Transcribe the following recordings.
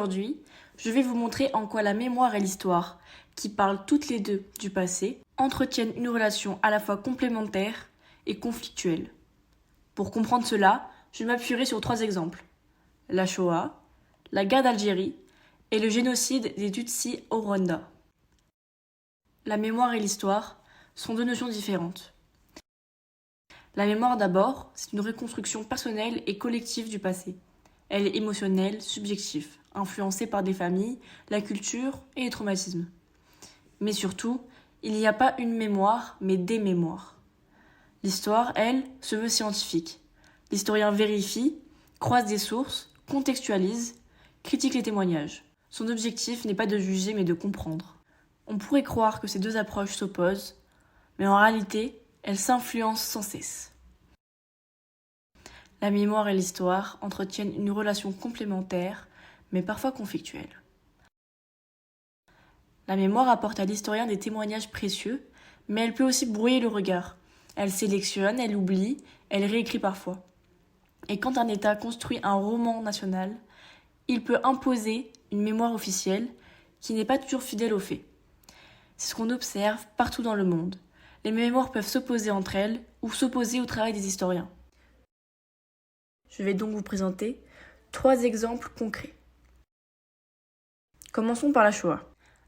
Aujourd'hui, je vais vous montrer en quoi la mémoire et l'histoire, qui parlent toutes les deux du passé, entretiennent une relation à la fois complémentaire et conflictuelle. Pour comprendre cela, je m'appuierai sur 3 exemples. La Shoah, la guerre d'Algérie et le génocide des Tutsis au Rwanda. La mémoire et l'histoire sont 2 notions différentes. La mémoire d'abord, c'est une reconstruction personnelle et collective du passé. Elle est émotionnelle, subjective, influencée par des familles, la culture et les traumatismes. Mais surtout, il n'y a pas une mémoire, mais des mémoires. L'histoire, elle, se veut scientifique. L'historien vérifie, croise des sources, contextualise, critique les témoignages. Son objectif n'est pas de juger, mais de comprendre. On pourrait croire que ces 2 approches s'opposent, mais en réalité, elles s'influencent sans cesse. La mémoire et l'histoire entretiennent une relation complémentaire, mais parfois conflictuelle. La mémoire apporte à l'historien des témoignages précieux, mais elle peut aussi brouiller le regard. Elle sélectionne, elle oublie, elle réécrit parfois. Et quand un État construit un roman national, il peut imposer une mémoire officielle qui n'est pas toujours fidèle aux faits. C'est ce qu'on observe partout dans le monde. Les mémoires peuvent s'opposer entre elles ou s'opposer au travail des historiens. Je vais donc vous présenter 3 exemples concrets. Commençons par la Shoah.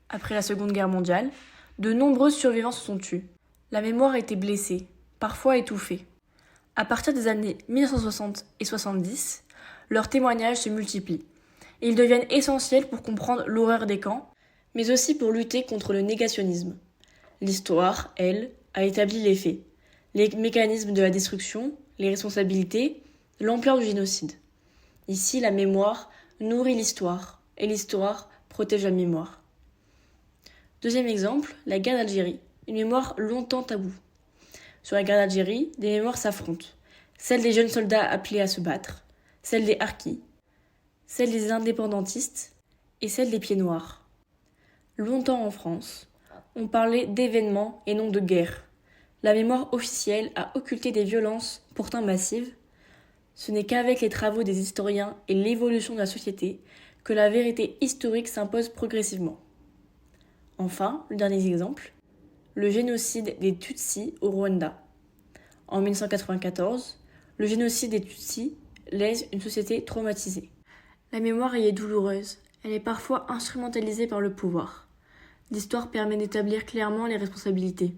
Après la Seconde Guerre mondiale, de nombreux survivants se sont tués. La mémoire a été blessée, parfois étouffée. À partir des années 1960 et 70, leurs témoignages se multiplient. Et ils deviennent essentiels pour comprendre l'horreur des camps, mais aussi pour lutter contre le négationnisme. L'histoire, elle, a établi les faits, les mécanismes de la destruction, les responsabilités, l'ampleur du génocide. Ici, la mémoire nourrit l'histoire, et l'histoire protège la mémoire. Deuxième exemple, la guerre d'Algérie, une mémoire longtemps taboue. Sur la guerre d'Algérie, des mémoires s'affrontent. Celle des jeunes soldats appelés à se battre, celle des harkis, celle des indépendantistes et celle des pieds noirs. Longtemps en France, on parlait d'événements et non de guerre. La mémoire officielle a occulté des violences pourtant massives. Ce n'est qu'avec les travaux des historiens et l'évolution de la société que la vérité historique s'impose progressivement. Enfin, le dernier exemple, le génocide des Tutsis au Rwanda. En 1994, le génocide des Tutsis laisse une société traumatisée. La mémoire y est douloureuse, elle est parfois instrumentalisée par le pouvoir. L'histoire permet d'établir clairement les responsabilités,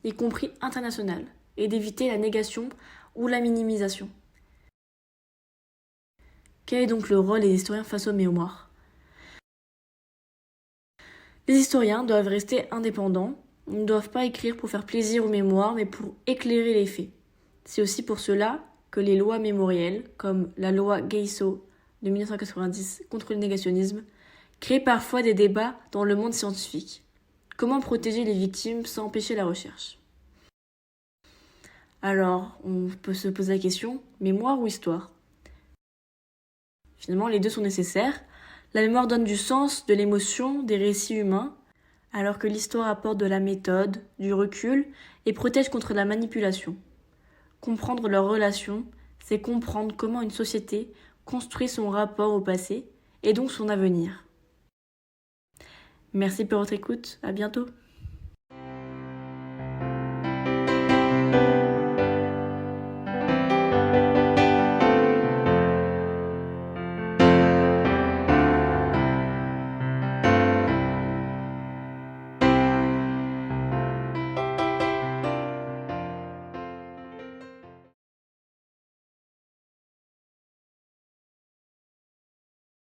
y compris internationales, et d'éviter la négation ou la minimisation. Quel est donc le rôle des historiens face aux mémoires ? Les historiens doivent rester indépendants, ils ne doivent pas écrire pour faire plaisir aux mémoires, mais pour éclairer les faits. C'est aussi pour cela que les lois mémorielles, comme la loi Gayssot de 1990 contre le négationnisme, créent parfois des débats dans le monde scientifique. Comment protéger les victimes sans empêcher la recherche ? Alors, on peut se poser la question, mémoire ou histoire ? Finalement, les 2 sont nécessaires. La mémoire donne du sens, de l'émotion, des récits humains, alors que l'histoire apporte de la méthode, du recul et protège contre la manipulation. Comprendre leurs relations, c'est comprendre comment une société construit son rapport au passé et donc son avenir. Merci pour votre écoute, à bientôt.